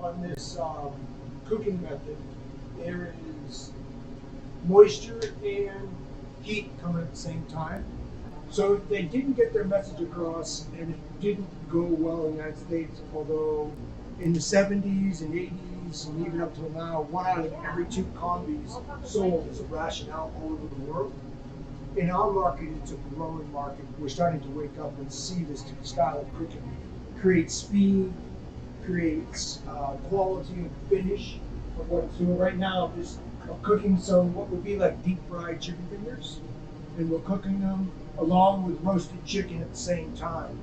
on this cooking method, there is moisture and heat coming at the same time. So they didn't get their message across, and it didn't go well in the United States, although in the 70s and 80s and even up till now, 1 out of every 2 combis sold as a rationale all over the world. In our market, it's a growing market. We're starting to wake up and see this style of cooking creates speed, creates quality of finish of what it's doing. Right now, just cooking some what would be like deep fried chicken fingers, and we're cooking them along with roasted chicken at the same time.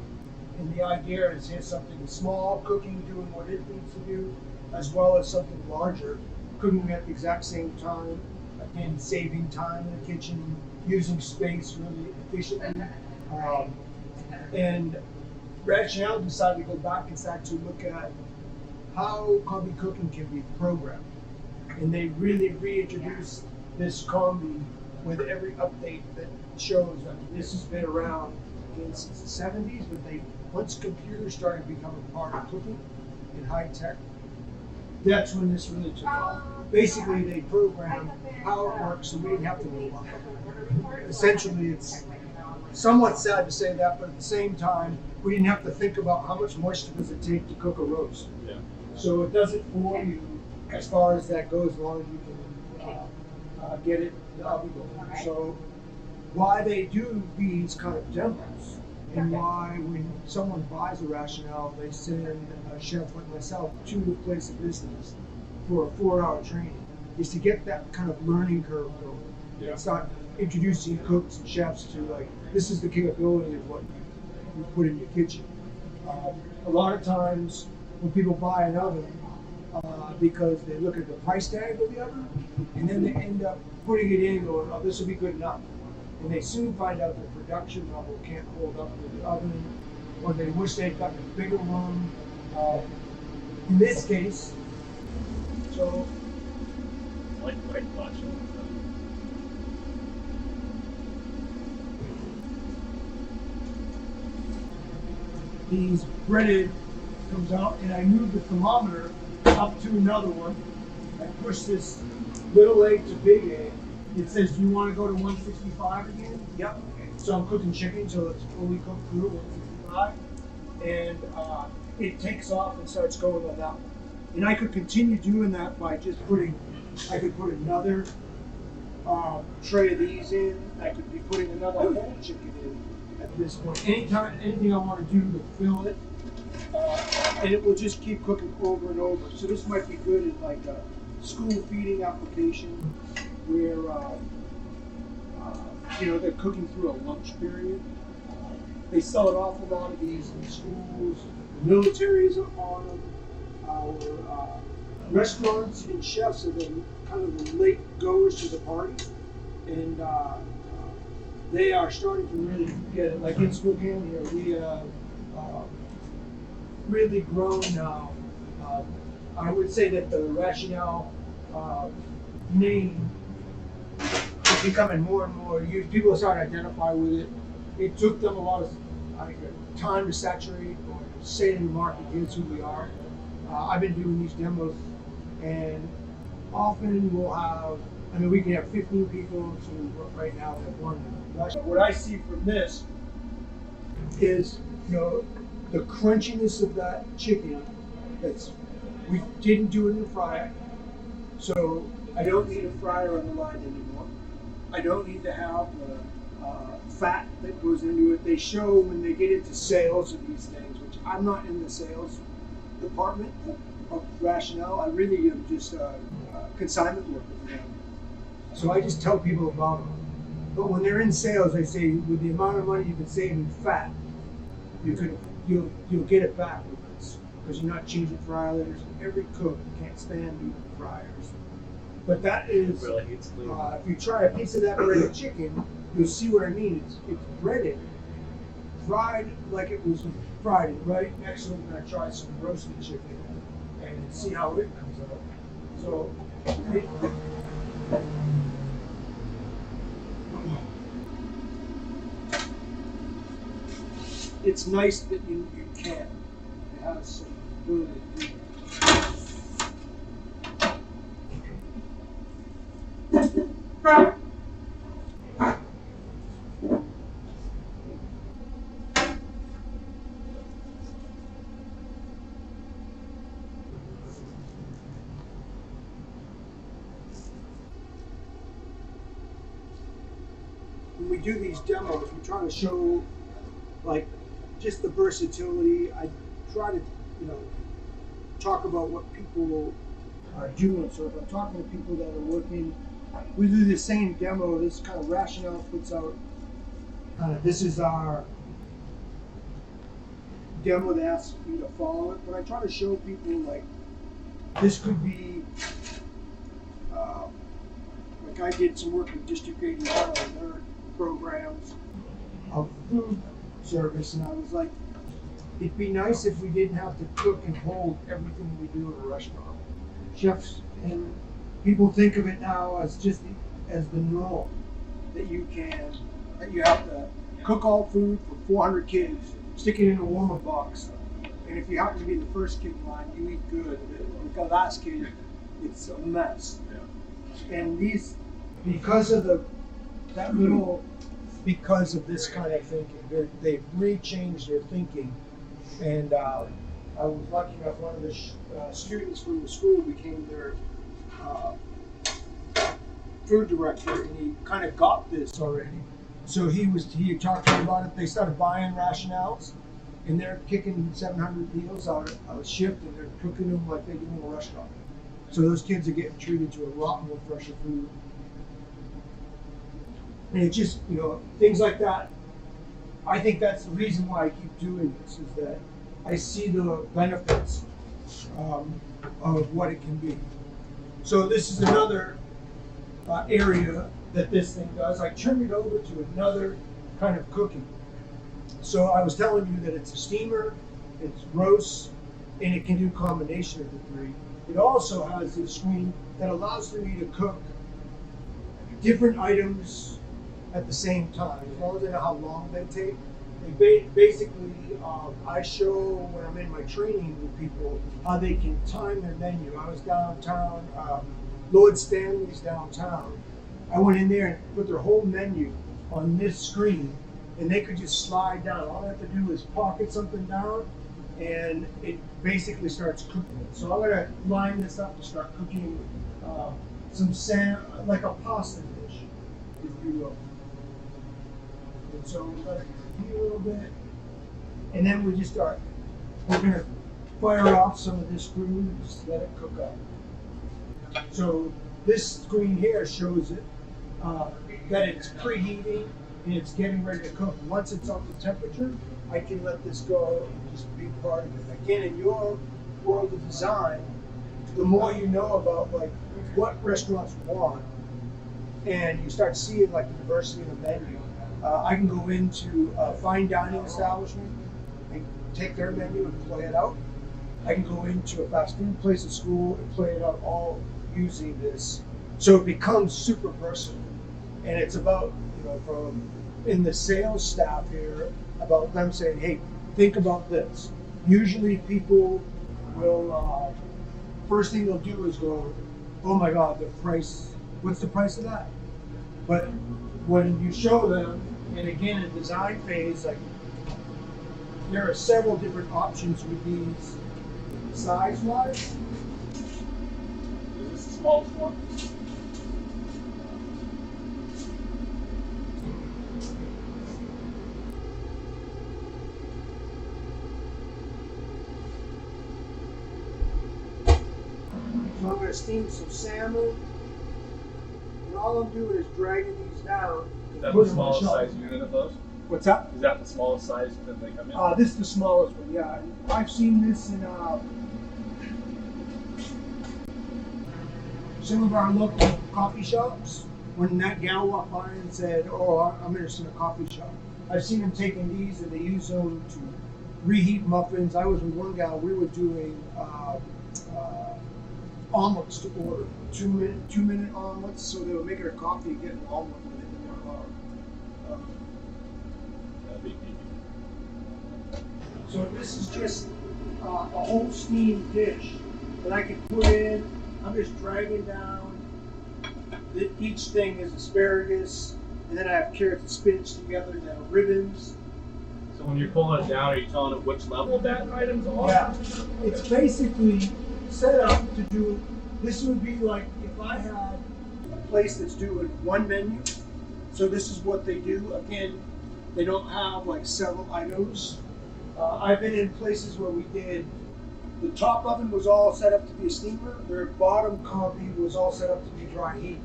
And the idea is here's something small, cooking, doing what it needs to do, as well as something larger, cooking at the exact same time, again, saving time in the kitchen, using space really efficiently. And Rationale decided to go back and start to look at how combi cooking can be programmed. And they really reintroduced this combi with every update that shows that this has been around since the 70s, but once computers started becoming part of cooking in high tech, that's when this really took off. Basically, they programmed how it works, so we didn't have to know about it. Essentially, it's somewhat sad to say that, but at the same time, we didn't have to think about how much moisture does it take to cook a roast. Yeah. So it doesn't bore you as far as that goes, as long as you can get it the oven going. So why they do these kind of demos, and why when someone buys a rationale, they send a chef like myself to the place of business for a 4-hour training, is to get that kind of learning curve going. Yeah. Start introducing cooks and chefs to like, this is the capability of what you put in your kitchen. A lot of times when people buy an oven, because they look at the price tag of the oven, and then they end up putting it in going, oh, this will be good enough. And they soon find out the production level can't hold up with the oven, or they wish they'd gotten a bigger one. In this case, so like watching. these breaded comes out, and I move the thermometer up to another one. I push this little egg to big egg. It says, do you want to go to 165 again? Yep. So I'm cooking chicken till it's fully cooked through 165. And it takes off and starts going on that one. And I could continue doing that by just I could put another tray of these in. I could be putting another whole chicken in at this point. Anything I want to do to fill it, and it will just keep cooking over and over. So this might be good in like a school feeding application where they're cooking through a lunch period. They sell an awful lot of these in schools. The militaries are on them. Our restaurants and chefs are the kind of the late goers to the party, and they are starting to really get it. Like in Spokane here, we have really grown now. I would say that the Rationale name is becoming more and more used. People are starting to identify with it. It took them a lot of time to saturate or say in the market, here's who we are. I've been doing these demos, and often we'll have, we can have 15 people to right now that want to. What I see from this is, the crunchiness of that chicken. We didn't do it in the fryer, so I don't need a fryer on the line anymore. I don't need to have the fat that goes into it. They show when they get into sales of these things, which I'm not in the sales department of Rationale. I really am just a consignment worker for them. So I just tell people about them. But when they're in sales, they say with the amount of money you can save in fat, you'll get it back with this, because you're not changing fryer liners. Every cook can't stand doing fryers. But that is, if you try a piece of that breaded chicken, you'll see what I mean. It's breaded, fried like it was fried. And right next to it, I'm going to try some roasted chicken and see how it comes out. So, it's nice that you can. It has some ability to do that. When we do these demos, we try to show like just the versatility. I try to, talk about what people are doing. So if I'm talking to people that are working, we do the same demo. This kind of rationale puts out. This is our demo that asks you to follow it. But I try to show people like this could be. Like I did some work with District 81 on their programs of food service, and I was like, it'd be nice if we didn't have to cook and hold everything we do in a restaurant. Chefs and people think of it now as just as the norm that you have to cook all food for 400 kids, stick it in a warmer box, and if you happen to be the first kid in line, you eat good. With the last kid, it's a mess. And these, because of this kind of thinking, they've re-changed their thinking. And I was lucky enough, one of the students from the school became their food director, and he kind of got this already. So he talked to me about it. They started buying rationales, and they're kicking 700 meals out of shift, and they're cooking them like they do in a restaurant. So those kids are getting treated to a lot more fresher food. And it's just, things like that. I think that's the reason why I keep doing this, is that I see the benefits of what it can be. So this is another area that this thing does. I turn it over to another kind of cooking. So I was telling you that it's a steamer, it's roast, and it can do a combination of the three. It also has this screen that allows for me to cook different items at the same time, as long as I know how long they take. Basically, I show when I'm in my training with people how they can time their menu. I was downtown, Lord Stanley's downtown. I went in there and put their whole menu on this screen, and they could just slide down. All I have to do is pocket something down, and it basically starts cooking it. So I'm gonna line this up to start cooking some like a pasta dish, if you will. And so we let it heat a little bit, and then we just we're gonna fire off some of this food and just let it cook up. So this screen here shows it that it's preheating and it's getting ready to cook. Once it's up to temperature, I can let this go and just be part of it. Again, in your world of design, the more you know about like what restaurants want, and you start seeing like the diversity in the menu. I can go into a fine dining establishment and take their menu and play it out. I can go into a fast food place at school and play it out all using this. So it becomes super versatile. And it's about, from in the sales staff here, about them saying, hey, think about this. Usually people will, first thing they'll do is go, oh my God, the price, what's the price of that? But when you show them, and again, in design phase, like there are several different options with these size-wise. Is this the smallest one? So I'm going to steam some salmon, and all I'm doing is dragging these down. Is that the smallest size unit of those? What's that? Is that the smallest size that they come in? This is the smallest one, yeah. I've seen this in some of our local coffee shops. When that gal walked by and said, oh, I'm interested in a coffee shop, I've seen them taking these and they use them to reheat muffins. I was with one gal, we were doing omelets to order, two minute omelets, so they were making her coffee and getting an omelet with it in their car. That'd be easy. So this is just a whole steamed dish that I can put in. I'm just dragging down Each thing is asparagus, and then I have carrots and spinach together that are ribbons. So when you're pulling it down, are you telling it which level that item's on? Yeah, it's basically set up to do. This would be like if I had a place that's doing one menu. So this is what they do. Again, they don't have like several items. I've been in places where we did. The top oven was all set up to be a steamer. Their bottom combi was all set up to be dry heat.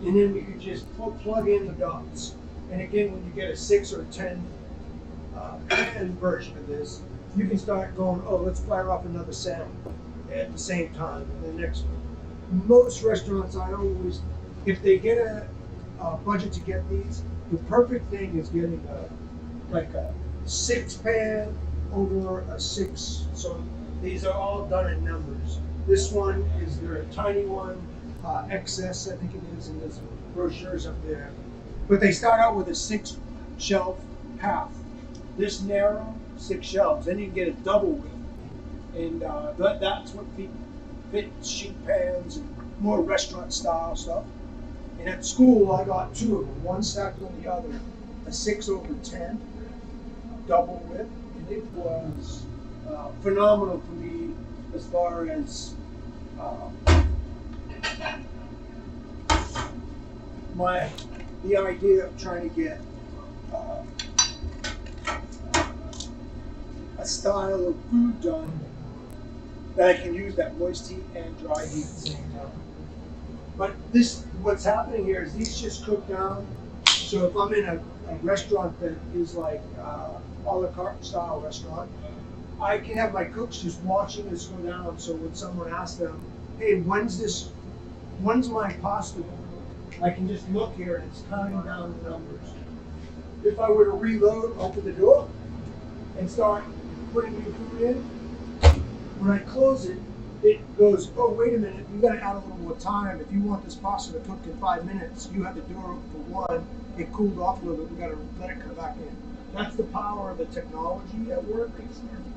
And then we could just plug in the dots. And again, when you get a 6 or a 10 pan version of this, you can start going, oh, let's fire off another salmon at the same time, and the next one. Most restaurants, I always, if they get a budget to get these, the perfect thing is getting like a 6 pan over a 6. So these are all done in numbers. This one is their tiny one, XS, I think it is, and there's brochures up there. But they start out with a 6 shelf half. This narrow, 6 shelves. Then you can get a double width. And that's what fits sheet pans and more restaurant style stuff. And at school, I got 2 of them, one stacked on the other, a 6 over 10, double width. And it was phenomenal for me as far as the idea of trying to get a style of food done that I can use that moist heat and dry heat at the same time. But what's happening here is these just cook down. So if I'm in a restaurant that is like a la carte style restaurant, I can have my cooks just watching this go down. So when someone asks them, hey, when's my pasta done? I can just look here and it's counting down the numbers. If I were to reload, open the door, and start putting new food in, when I close it, it goes, oh, wait a minute, you gotta add a little more time. If you want this pasta to cook in 5 minutes, you have the door open for 1, it cooled off a little bit, we gotta let it come back in. That's the power of the technology at work.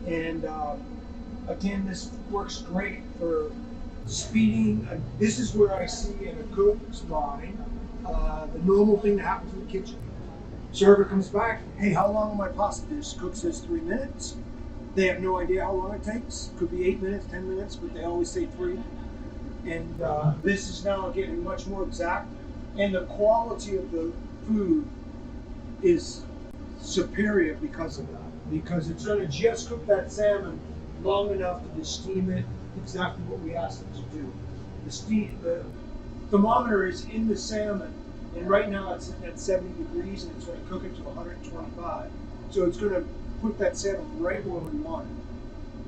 And again, this works great for speeding. This is where I see in a cook's mind the normal thing that happens in the kitchen. Server comes back, hey, how long will my pasta dish? Cook says 3 minutes. They have no idea how long it takes. Could be 8 minutes, 10 minutes, but they always say 3. And this is now getting much more exact. And the quality of the food is superior because of that. Because it's going to just cook that salmon long enough to just steam it exactly what we asked it to do. The thermometer is in the salmon, and right now it's sitting at 70 degrees, and it's going to cook it to 125. So it's going to put that salmon right where we want it.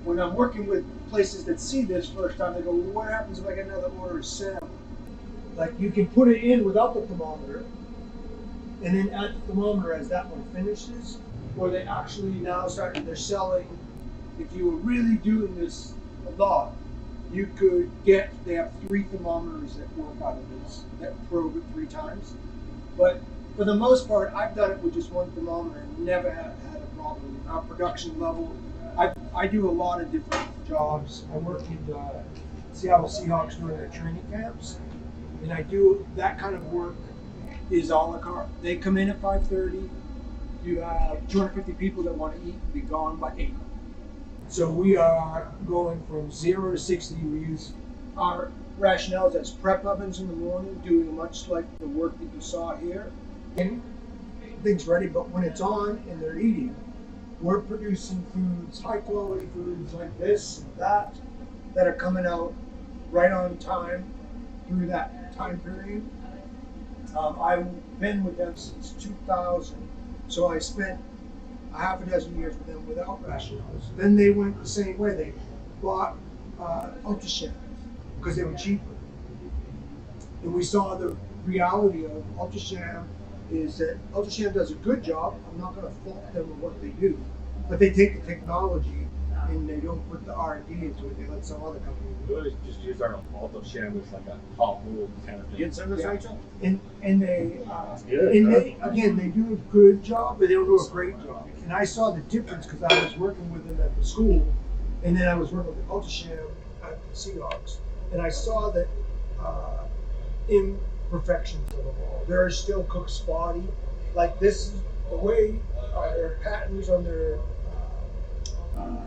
When I'm working with places that see this first time, they go, well, what happens if I get another order of salmon? Like, you can put it in without the thermometer, and then add the thermometer as that one finishes, or they actually now they're selling, if you were really doing this a lot, you could they have 3 thermometers that work out of this, that probe it 3 times. But for the most part, I've done it with just 1 thermometer and never had a problem. Our production level, I do a lot of different jobs. I work in Seattle Seahawks during their training camps, and I do that kind of work is a la carte. They come in at 5:30. You have 250 people that want to eat and be gone by 8. So we are going from 0 to 60. We use our rationales as prep ovens in the morning, doing much like the work that you saw here. And things ready, but when it's on and they're eating, we're producing foods, high quality foods like this and that are coming out right on time through that time period. I've been with them since 2000, so I spent a half a dozen years with them without rationales. Then they went the same way. They bought UltraSham because they were cheaper. And we saw the reality of UltraSham is that UltraSham does a good job. I'm not going to fault them on what they do, but they take the technology and they don't put the R&D into it. They let some other company We do it. always just use our auto sham as like a hot mold kind of thing. You didn't send this, Yeah. Rachel? And they good, and huh? they do a good job, but they don't do a great job. And I saw the difference because I was working with them at the school, and then I was working with UltraSham at the Seahawks, and I saw that in perfection for them all. There are still cooks spotty. Like this is the way their patterns on their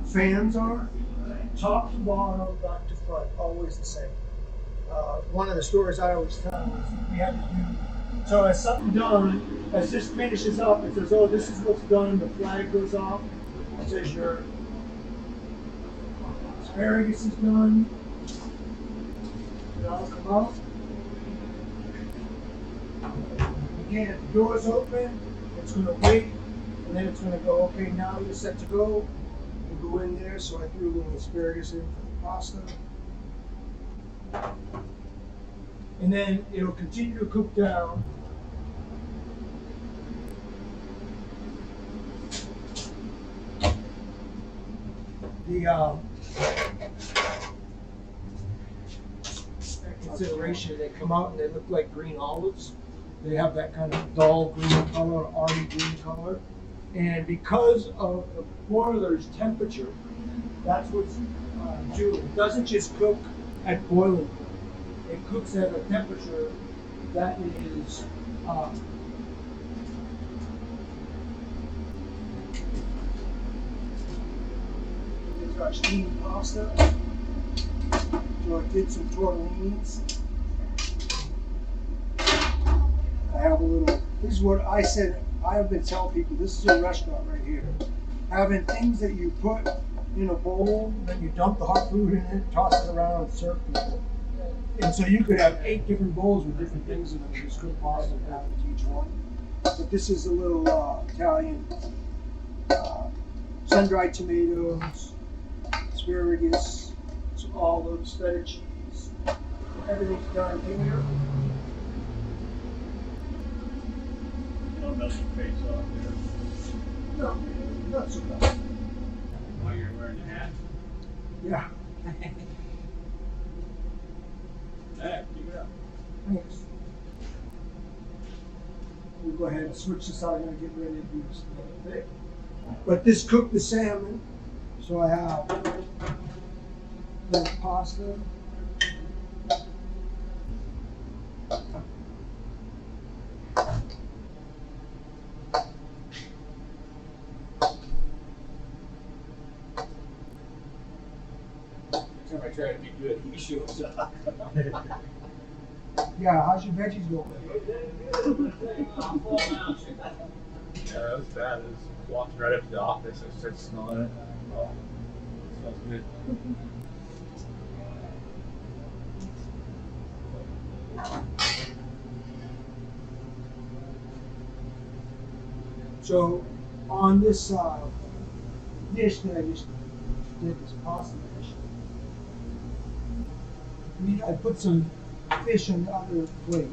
fans are, top to bottom, back to front, always the same. One of the stories I always tell is we had to do, so as something done, as this finishes up, it says, oh, this is what's done, the flag goes off, it says your asparagus is done, it'll come out. Again, if the door's open, it's going to wait, and then it's going to go, okay, now you're set to go. You go in there, so I threw a little asparagus in for the pasta. And then it'll continue to cook down. The consideration, they come out and they look like green olives. They have that kind of dull green color, army green color. And because of the boiler's temperature, that's what's doing. It doesn't just cook at boiling point. It cooks at a temperature that is it's got steamed pasta. So I did some tortellinis. I have a little, this is what I said, I have been telling people, this is a restaurant right here. Having things that you put in a bowl, then you dump the hot food in it, toss it around and serve people. And so you could have 8 different bowls with different things in them, just cook pasta and have it to each one. But this is a little Italian sun-dried tomatoes, asparagus, some olives, feta cheese. Everything's done here. You don't melt your face off there. No, not so bad. While you're wearing a hat. Yeah, Hey, keep it up. thanks. We'll go ahead and switch this out. I'm going to get ready to do this other thing. But this cooked the salmon. So I have the pasta. Every time I try to be good, he shows up. Yeah, how's your veggies going? Yeah, that was bad. I was walking right up to the office. I started smelling it. Oh, it smells good. So on this dish that I just did, this pasta dish, I put some fish on the other plate.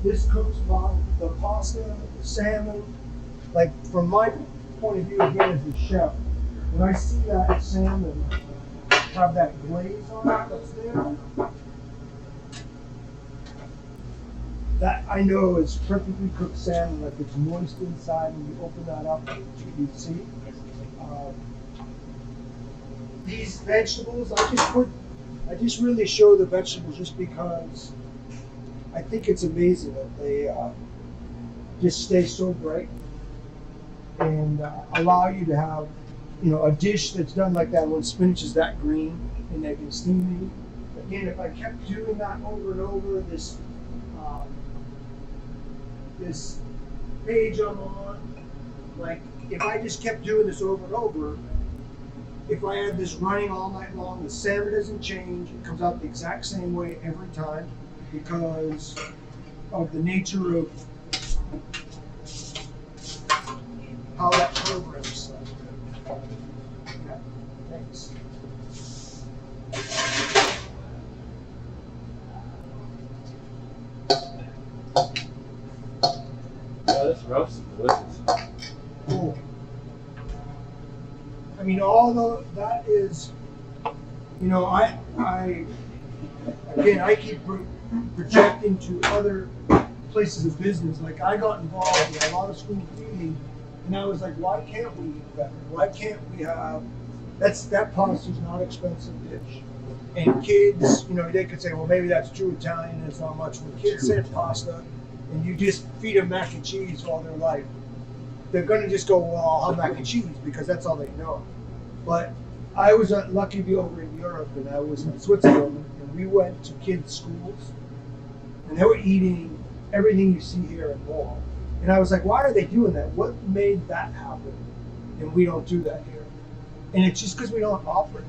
This cooks the pasta, the salmon. Like from my point of view, again as a chef, when I see that salmon have that glaze on it that's there, that I know is perfectly cooked salmon, like it's moist inside, and you open that up, you see. These vegetables, I just really show the vegetables just because I think it's amazing that they just stay so bright and allow you to have, a dish that's done like that when spinach is that green and they can steam it. Again, if I kept doing that over and over, this page I'm on, like if I just kept doing this over and over, if I had this running all night long, the salmon doesn't change. It comes out the exact same way every time because of the nature of how that program's set. Okay, thanks. Yeah, this roast is delicious. Cool. I mean, although that is, I keep projecting to other places of business. Like I got involved in a lot of school feeding And I was like, why can't we eat better? Why can't we have, that pasta's not expensive dish. And kids, you know, they could say, well, maybe that's true Italian, it's not much. When kids say pasta, and you just feed them mac and cheese all their life, they're going to just go, well, I'll have mac and cheese because that's all they know. But I was lucky to be over in Europe, and I was in Switzerland, and we went to kids' schools, and they were eating everything you see here and more. And I was like, why are they doing that? What made that happen? And we don't do that here. And it's just because we don't offer it.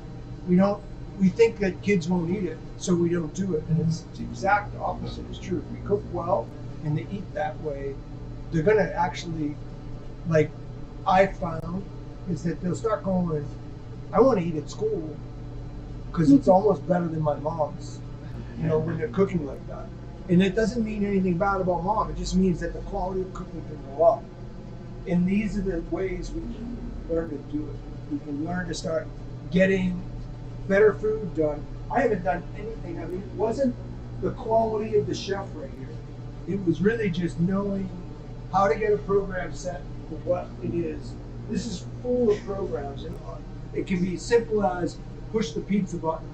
We think that kids won't eat it, so we don't do it. And it's the exact opposite is true. If we cook well and they eat that way, they're going to actually, like I found, is that they'll start going, I want to eat at school because it's almost better than my mom's, you know, when they're cooking like that. And it doesn't mean anything bad about mom. It just means that the quality of cooking can go up. And these are the ways we can learn to do it. We can learn to start getting better food done. I haven't done anything. I mean, it wasn't the quality of the chef right here. It was really just knowing how to get a program set for what it is. This is full of programs, and it can be as simple as push the pizza button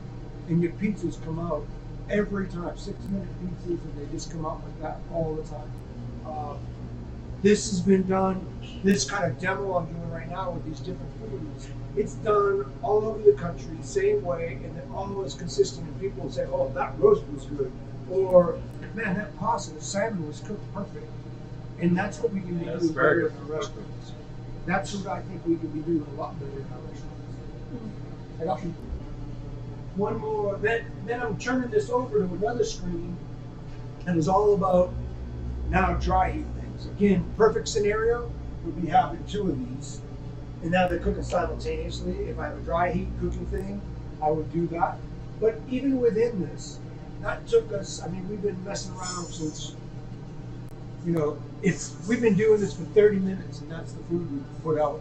and your pizzas come out every time. 6-minute pizzas, and they just come out like that all the time. This has been done, this kind of demo I'm doing right now with these different foods, it's done all over the country, same way, and they're always consistent. And people say, oh, that roast was good. Or, man, that pasta, the salmon was cooked perfect. And that's what we can be doing better in our restaurants. That's what I think we can be doing a lot better in our restaurants. I got you. One more, then I'm turning this over to another screen, and it's all about now dry heat things. Again, perfect scenario would be having 2 of these, and now they're cooking simultaneously. If I have a dry heat cooking thing, I would do that. But even within this, that took us, I mean, we've been messing around since, you know, we've been doing this for 30 minutes, and that's the food we've put out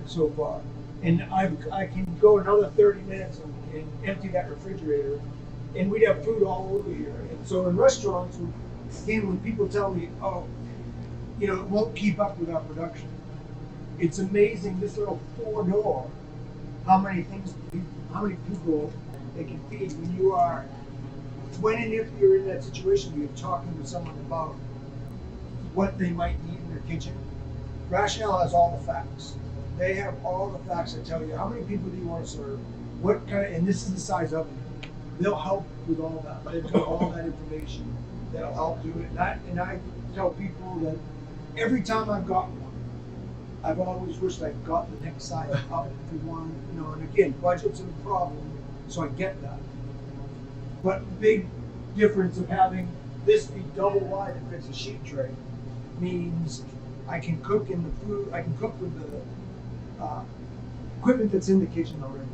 so far. And I can go another 30 minutes and empty that refrigerator, and we'd have food all over here. And so in restaurants, when people tell me, oh, you know, it won't keep up with our production, it's amazing, this little 4-door, how many people they can feed when and if you're in that situation, you're talking to someone about what they might need in their kitchen. Rationale has all the facts. They have all the facts that tell you how many people do you want to serve, what kind, and this is the size of it. They'll help with all that. They've got all that information that'll help do it. And I tell people that every time I've got one, I've always wished I got the next size up to one. You know, and again, budget's a problem, so I get that. But big difference of having this be double wide if it's a sheet tray means I can cook in the food. I can cook with the equipment that's in the kitchen already.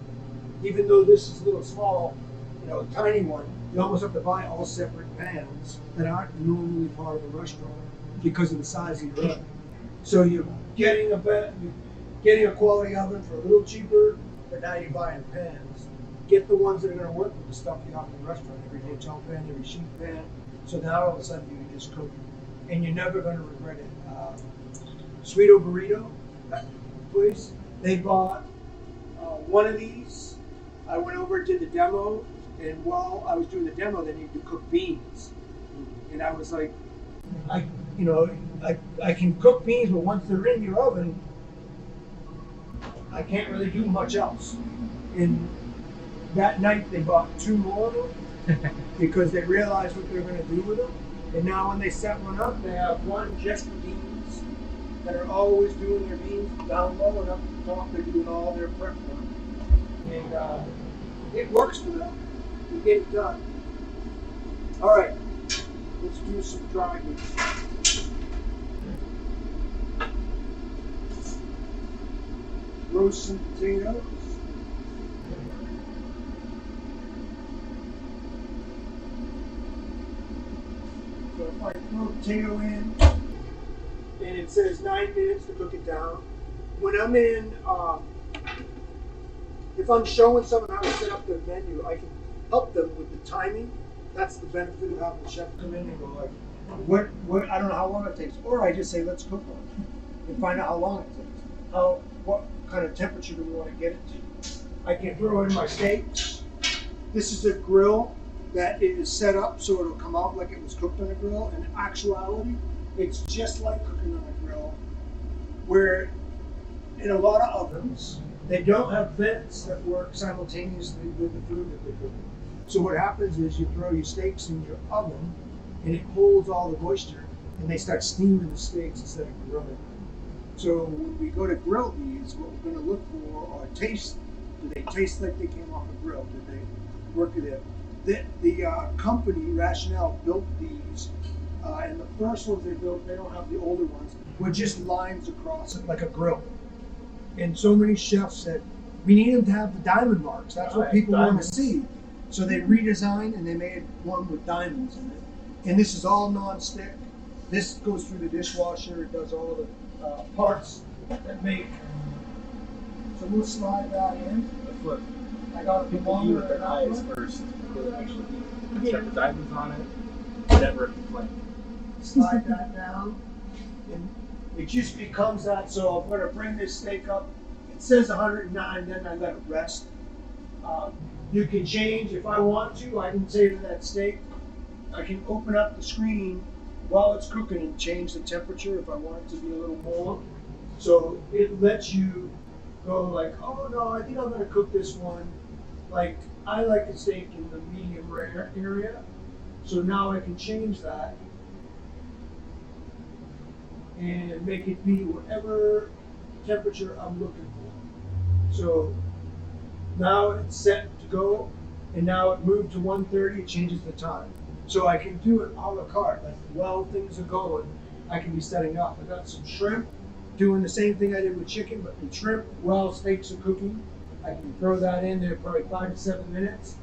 Even though this is a little small, you know, a tiny one, you almost have to buy all separate pans that aren't normally part of a restaurant because of the size of your oven. So you're getting a quality oven for a little cheaper, but now you're buying pans. Get the ones that are going to work with the stuff you have in the restaurant, every hotel pan, every sheet pan. So now all of a sudden you can just cook, and you're never going to regret it. Sweeto Burrito, that place, they bought one of these. I went over and did the demo, and while I was doing the demo, they needed to cook beans. And I was like, I can cook beans, but once they're in your oven, I can't really do much else. And that night they bought 2 more of them because they realized what they're going to do with them. And now when they set one up, they have one just for beans that are always doing their beans down low, and up the top they're doing all their prep work. And it works for them. We get it done. All right, let's do some dry meat. Roast some potatoes. So if I throw a potato in, and it says 9 minutes to cook it down. When I'm in, if I'm showing someone how to set up their menu, I can help them with the timing. That's the benefit of having the chef come in and go like, what, I don't know how long it takes. Or I just say, let's cook one. and find out how long it takes. What kind of temperature do we want to get it to? I can throw in my steaks. This is a grill that is set up so it'll come out like it was cooked on a grill. In actuality, it's just like cooking on a grill, where in a lot of ovens, they don't have vents that work simultaneously with the food that they're cooking. So what happens is you throw your steaks in your oven and it holds all the moisture and they start steaming the steaks instead of grilling them. So when we go to grill these, what we're going to look for are taste. Do they taste like they came off a grill? Did they work it in? The company, Rationale, built these, and the first ones they built, they don't have the older ones, were just lines across it like a grill. And so many chefs said, we need them to have the diamond marks. That's what people want to see. So they redesigned and they made one with diamonds in it. And this is all non-stick. This goes through the dishwasher. It does all the parts that make. So we'll slide that in. Look, I got the people use their eyes first. They actually check the diamonds on it. Whatever it's like. Slide that down. And it just becomes that. So I'm going to bring this steak up. It says 109, then I let it rest. You can change if I want to. I can say to that steak, I can open up the screen while it's cooking and change the temperature if I want it to be a little more. So it lets you go like, oh no, I think I'm going to cook this one. Like I like a steak in the medium rare area. So now I can change that and make it be whatever temperature I'm looking for. So now it's set to go, and now it moved to 130, it changes the time. So I can do it a la carte, like while things are going, I can be setting up. I got some shrimp, doing the same thing I did with chicken, but with shrimp, while steaks are cooking, I can throw that in there probably 5 to 7 minutes.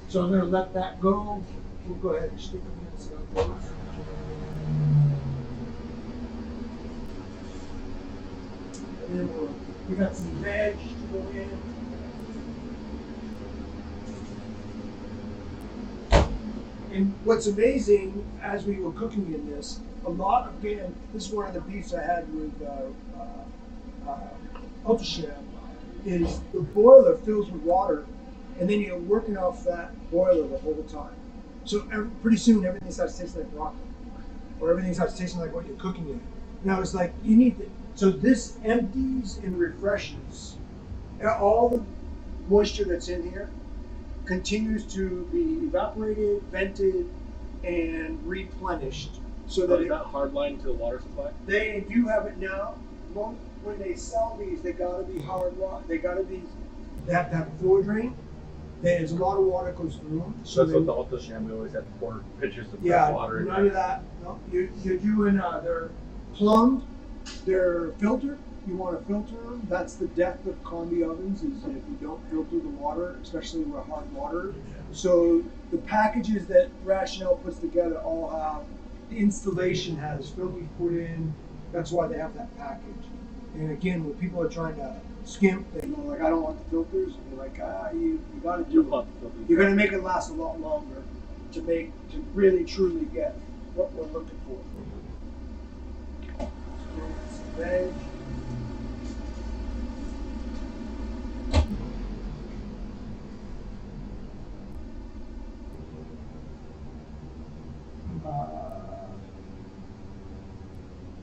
So I'm gonna let that go. We'll go ahead and stick them in, see how it goes. And then we got some veg to go in. And what's amazing, as we were cooking in this, a lot of, again, this is one of the beefs I had with Ultrasham, is the boiler fills with water, and then you're working off that boiler the whole time. So pretty soon everything starts tasting like broccoli, or everything starts tasting like what you're cooking in. Now it's like, you need to, so this empties and refreshes all the moisture that's in here, continues to be evaporated, vented, and replenished. So that is that hard line to the water supply? They do have it now. When they sell these, they gotta be hard water. They have to have a floor drain. There's a lot of water goes through them. So that's what the Ultrasham, we always have to pour pitchers of water in. None of that. No, you're doing, they're plumbed, they're filtered. You want to filter them. That's the death of combi ovens, is if you don't filter the water, especially with hard water. So the packages that Rationale puts together all have, the installation has filters put in. That's why they have that package. And again, when people are trying to skimp, they go like, I don't want the filters. And you're like, you got to do it. You're going to make it last a lot longer to really truly get what we're looking for. So some veg.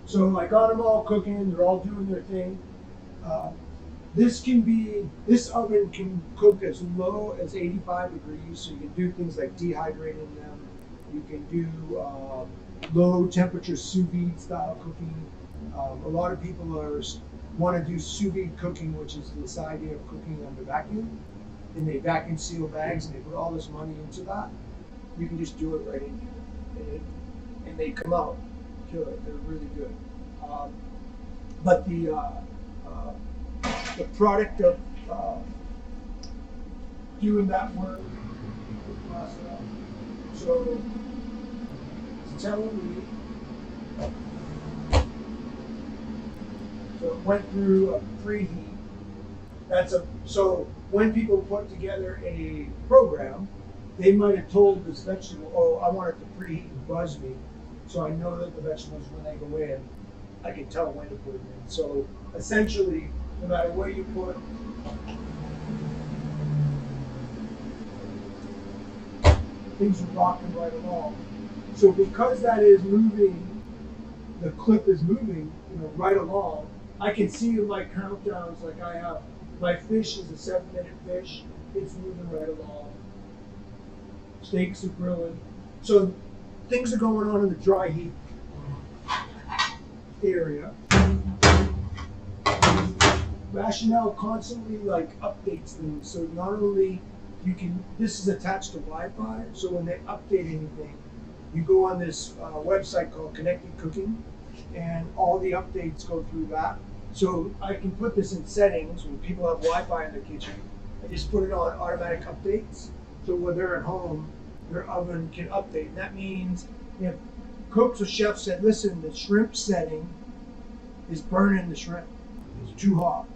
So I got them all cooking, they're all doing their thing. This oven can cook as low as 85 degrees, so you can do things like dehydrating them. You can do low temperature sous vide style cooking. A lot of people want to do sous vide cooking, which is this idea of cooking under vacuum. And they vacuum seal bags and they put all this money into that. You can just do it right in here. And they come out killer. They're really good. But the product of doing that work, so it's telling me, so it went through a preheat. So when people put together a program, they might have told this vegetable, oh, I want it to preheat and buzz me, so I know that the vegetables, when they go in, I can tell when to put it in. So essentially, no matter where you put, things are rocking right along. So because that is moving, the clip is moving, right along, I can see my countdowns. Like I have, my fish is a 7-minute fish. It's moving right along. Steaks are grilling. So things are going on in the dry heat area. Rationale constantly updates things. So not only this is attached to Wi-Fi, so when they update anything, you go on this website called Connected Cooking, and all the updates go through that. So I can put this in settings when people have Wi-Fi in their kitchen. I just put it on automatic updates. So when they're at home, their oven can update. And that means if cooks or chefs said, listen, the shrimp setting is burning the shrimp. It's too hot.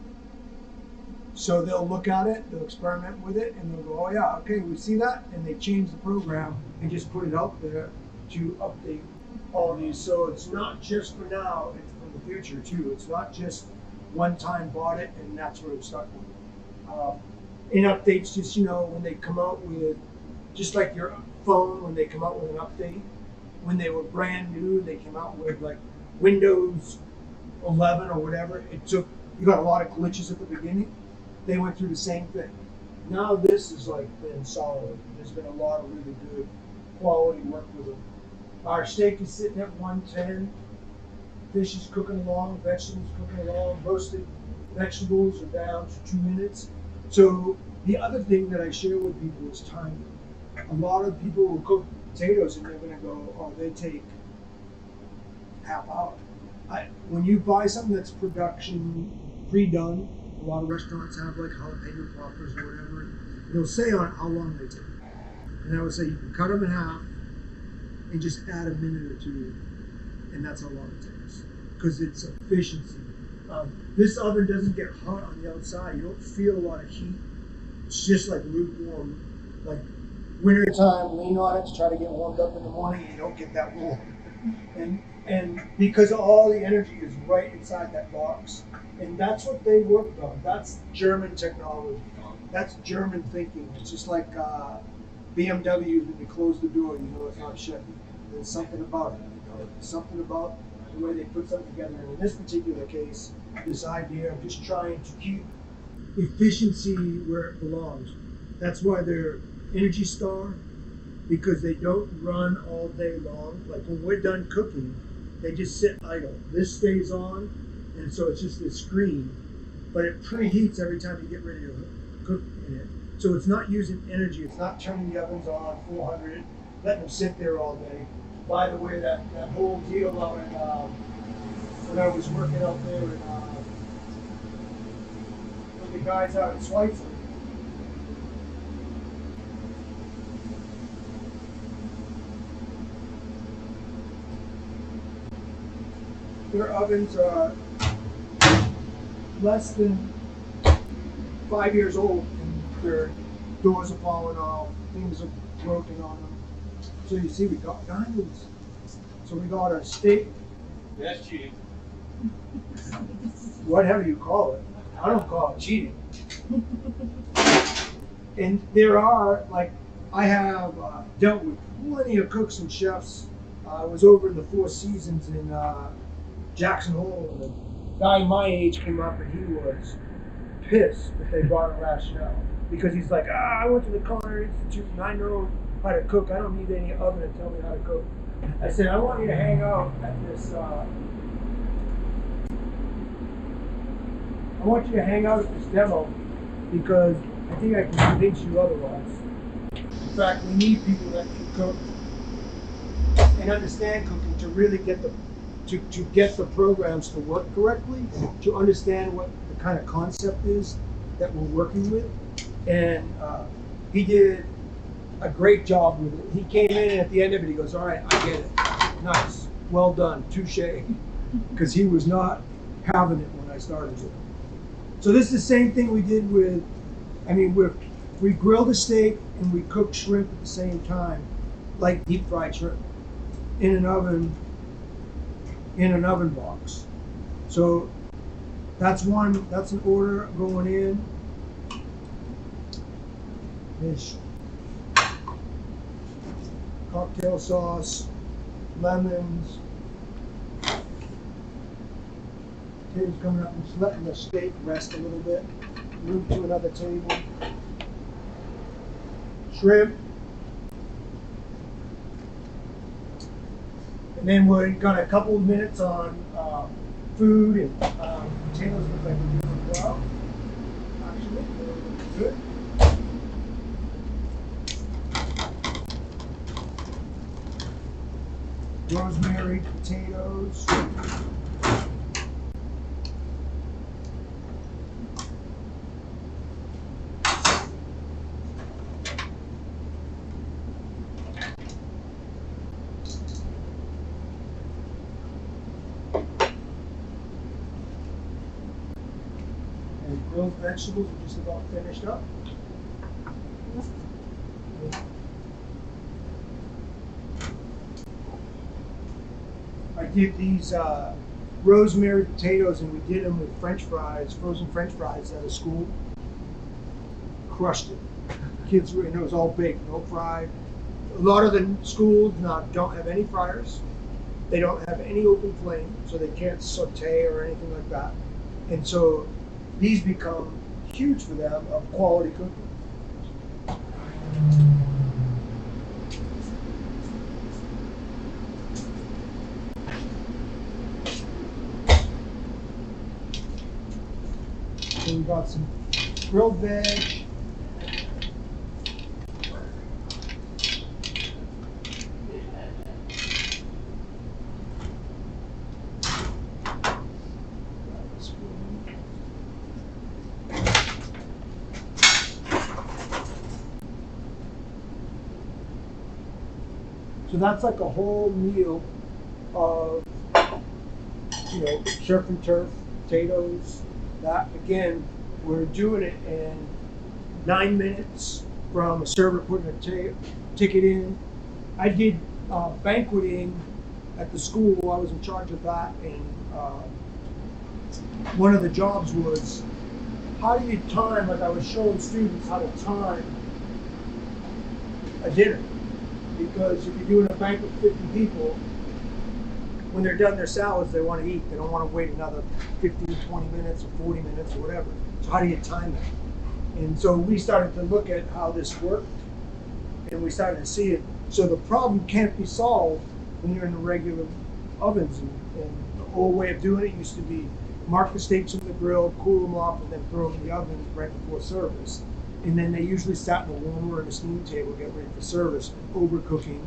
So they'll look at it, they'll experiment with it, and they'll go, oh yeah, okay, we see that. And they change the program and just put it out there to update all these. So it's not just for now, it's for the future too. It's not just one time bought it and that's where it's stuck with. In updates, just, when they come out with, just like your phone, when they come out with an update, when they were brand new, they came out with like Windows 11 or whatever. You got a lot of glitches at the beginning. They went through the same thing. Now this has been solid. There's been a lot of really good quality work with them. Our steak is sitting at 110. Fish is cooking along, vegetables cooking along, roasted vegetables are down to 2 minutes. So the other thing that I share with people is timing. A lot of people will cook potatoes and they're gonna go, oh, they take half hour. When you buy something that's production pre-done, a lot of restaurants have jalapeno poppers or whatever. They'll say on how long they take. And I would say you can cut them in half and just add a minute or two, and that's how long it takes. Because it's efficiency. This oven doesn't get hot on the outside. You don't feel a lot of heat. It's just lukewarm. Like winter time, lean on it to try to get warmed up in the morning. You don't get that warm. And because all the energy is right inside that box. And that's what they worked on. That's German technology. That's German thinking. It's just like BMW, when you close the door, it's not shut. There's something about it. There's something about the way they put something together. And in this particular case, this idea of just trying to keep efficiency where it belongs. That's why they're Energy Star, because they don't run all day long. Like when we're done cooking, they just sit idle. This stays on, and so it's just this screen, but it preheats every time you get ready to cook in it. So it's not using energy. It's not turning the ovens on 400, letting them sit there all day. By the way, that whole deal out in, when I was working out there with the guys out in Schweitzer, their ovens are less than 5 years old, and their doors are falling off, things are broken on them. So you see, we got diamonds. So we got our steak. That's cheating. Whatever you call it. I don't call it cheating. And there are, I have dealt with plenty of cooks and chefs. I was over in the Four Seasons in Jackson Hole, and a guy my age came up and he was pissed that they brought a rationale. Because he's like, I went to the Culinary Institute and I know how to cook. I don't need any oven to tell me how to cook. I said, I want you to hang out at this, demo because I think I can convince you otherwise. In fact, we need people that can cook and understand cooking to really get to get the programs to work correctly, to understand what the kind of concept is that we're working with. And he did a great job with it. He came in and at the end of it, he goes, all right, I get it. Nice, well done, touche. Because he was not having it when I started with him. So this is the same thing we did with, we grilled a steak and we cooked shrimp at the same time, like deep fried shrimp, in an oven box. So that's an order going in. There's cocktail sauce, lemons. Tables coming up and just letting the steak rest a little bit. Move to another table. Shrimp. And then we got a couple of minutes on food and potatoes look like we're doing well. Actually, they're looking good. Rosemary potatoes. And grilled vegetables are just about finished up. I did these rosemary potatoes, and we did them with French fries, frozen French fries at a school. Crushed it. Kids were, and it was all baked, no fried. A lot of the schools now don't have any fryers. They don't have any open flame, so they can't saute or anything like that. And so these become huge for them of quality cooking. So we got some grilled veg. So that's like a whole meal of, surf and turf, potatoes. That again, we're doing it in 9 minutes from a server putting a ticket in. I did banqueting at the school. I was in charge of that, and one of the jobs was how do you time, like I was showing students how to time a dinner. Because if you're doing a banquet with 50 people, when they're done their salads, they want to eat. They don't want to wait another 15, 20 minutes or 40 minutes or whatever. So how do you time it? And so we started to look at how this worked, and we started to see it. So the problem can't be solved when you're in the regular ovens. And the old way of doing it used to be mark the steaks on the grill, cool them off, and then throw them in the oven right before service. And then they usually sat in a warmer and a steam table, get ready for service, overcooking.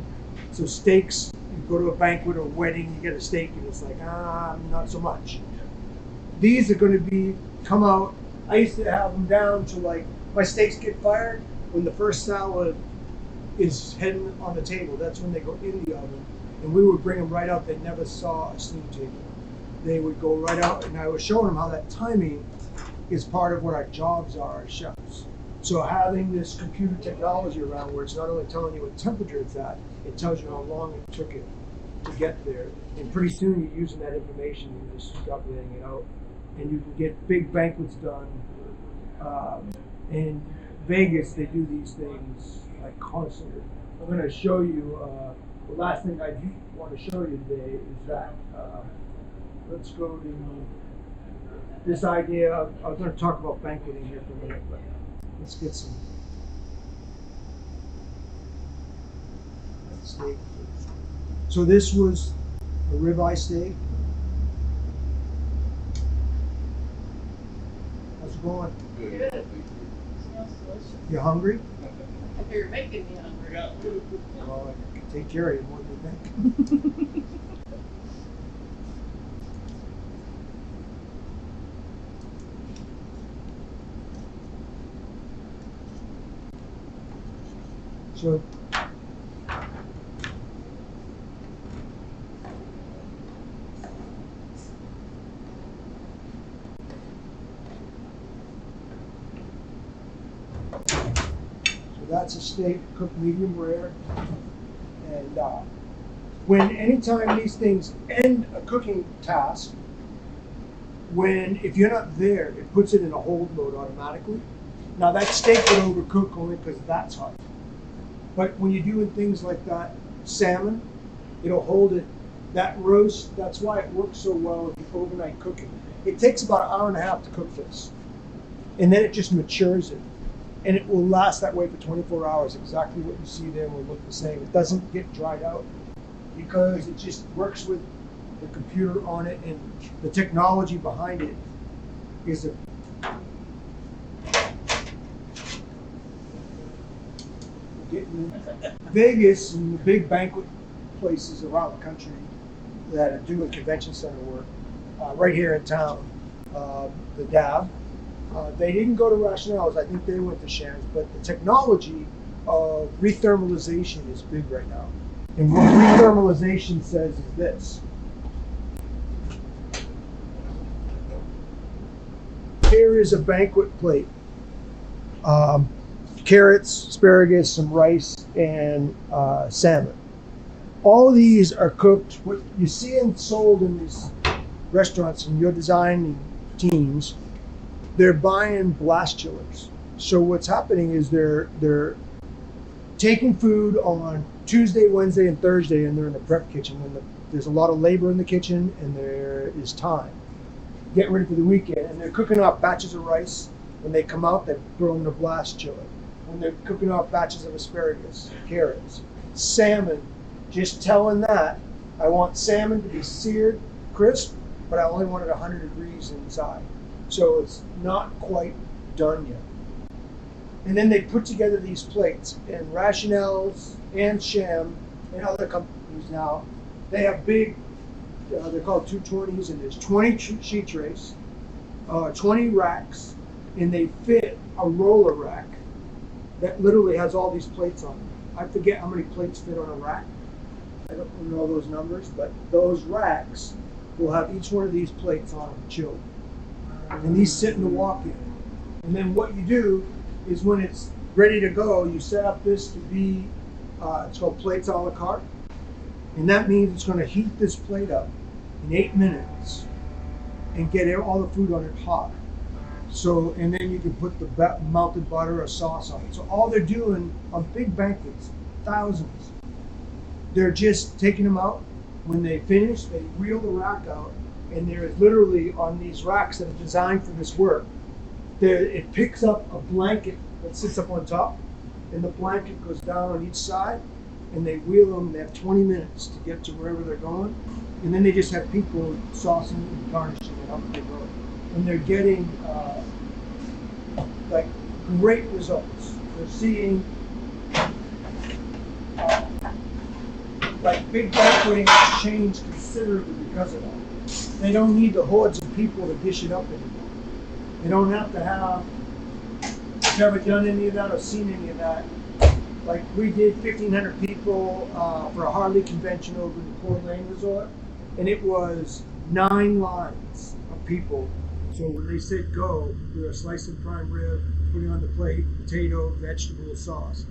So steaks, you go to a banquet or a wedding, you get a steak, and it's like, not so much. These are going to come out. I used to have them down to like, my steaks get fired when the first salad is heading on the table. That's when they go in the oven. And we would bring them right out. They never saw a steam table. They would go right out, and I was showing them how that timing is part of what our jobs are as chefs. So having this computer technology around where it's not only telling you what temperature it's at, it tells you how long it took it to get there. And pretty soon you're using that information and just calculating it out. And you can get big banquets done. In Vegas, they do these things like constantly. I'm going to show you, the last thing I want to show you today is that. Let's go to this idea. I was going to talk about banqueting here for a minute, but let's get some steak. So this was a ribeye steak. How's it going? Good. Smells delicious. You hungry? I hear you're making me hungry. Well, I can take care of you more than you think. So that's a steak cooked medium rare. And anytime these things end a cooking task, if you're not there, it puts it in a hold mode automatically. Now that steak would overcook only because that's hot. But when you're doing things like that, salmon, it'll hold it. That roast, that's why it works so well with the overnight cooking. It takes about an hour and a half to cook this. And then it just matures it. And it will last that way for 24 hours. Exactly what you see there will look the same. It doesn't get dried out because it just works with the computer on it, and the technology behind it is a Vegas and the big banquet places around the country that are doing convention center work, right here in town, the DAB, they didn't go to Rationales. I think they went to Shands, but the technology of rethermalization is big right now. And what rethermalization says is this. Here is a banquet plate. Carrots, asparagus, some rice, and salmon. All of these are cooked. What you see and sold in these restaurants and your designing teams, they're buying blast chillers. So what's happening is they're taking food on Tuesday, Wednesday, and Thursday, and they're in the prep kitchen. And there's a lot of labor in the kitchen, and there is time. Get ready for the weekend, and they're cooking off batches of rice. When they come out, they throw in the blast chiller. When they're cooking off batches of asparagus, carrots, salmon, just telling that I want salmon to be seared, crisp, but I only want it 100 degrees inside. So it's not quite done yet. And then they put together these plates, and Rationales and Sham and other companies now, they have big, they're called 220s, and there's 20 sheet trays, 20 racks, and they fit a roller rack that literally has all these plates on it. I forget how many plates fit on a rack. I don't know those numbers, but those racks will have each one of these plates on them, chilled. And these sit in the walk-in. And then what you do is when it's ready to go, you set up this to be, it's called plates a la carte. And that means it's going to heat this plate up in 8 minutes and get all the food on it hot. So, and then you can put the melted butter or sauce on it. So all they're doing on big banquets, thousands, they're just taking them out. When they finish, they wheel the rack out, and there is literally on these racks that are designed for this work, it picks up a blanket that sits up on top, and the blanket goes down on each side, and they wheel them, and they have 20 minutes to get to wherever they're going, and then they just have people saucing and garnishing it up they go. And they're getting like great results. They're seeing like big banqueting has changed considerably because of that. They don't need the hordes of people to dish it up anymore. They don't have to have, if you've ever done any of that or seen any of that, like we did 1,500 people for a Harley convention over in the Port Lane Resort, and it was 9 lines of people. So when they said go, we were slicing prime rib, putting on the plate, potato, vegetable, sauce.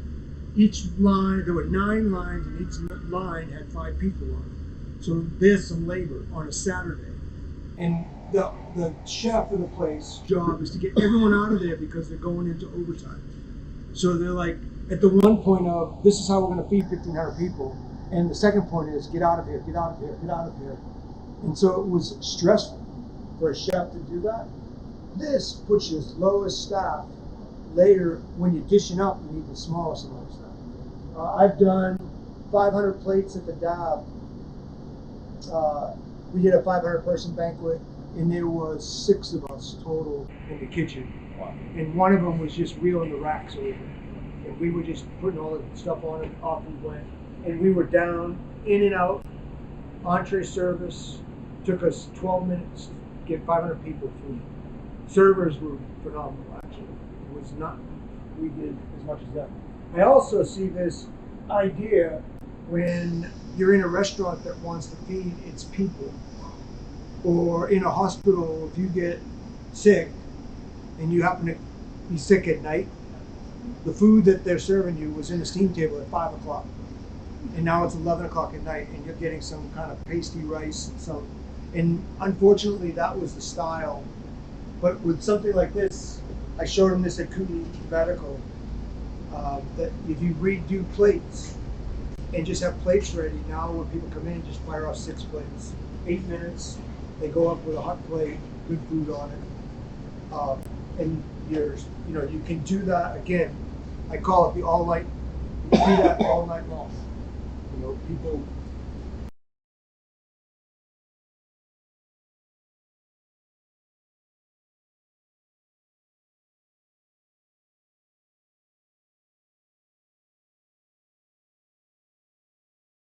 Each line, there were 9 lines, and each line had 5 people on it. So there's some labor on a Saturday. And the chef of the place' job is to get everyone out of there because they're going into overtime. So they're like, at the one point of, this is how we're going to feed 1,500 people. And the second point is, get out of here, get out of here, get out of here. And so it was stressful for a chef to do that. This pushes lowest staff. Later, when you're dishing up, you need the smallest amount of staff. I've done 500 plates at the DAB. We did a 500-person banquet, and there was 6 of us total in the kitchen. Wow. And one of them was just wheeling the racks over. And we were just putting all the stuff on and off we went. And we were down, in and out, entree service. Took us 12 minutes to get 500 people food. Servers were phenomenal, actually. It was not, we did as much as that. I also see this idea when you're in a restaurant that wants to feed its people, or in a hospital, if you get sick and you happen to be sick at night, the food that they're serving you was in the steam table at 5 o'clock. And now it's 11 o'clock at night, and you're getting some kind of pasty rice and some And unfortunately, that was the style. But with something like this, I showed him this at Cooney Medical, that if you redo plates and just have plates ready, now when people come in, just fire off 6 plates. 8 minutes, they go up with a hot plate, good food on it. And you can do that again. I call it the all night, you can do that all night long. People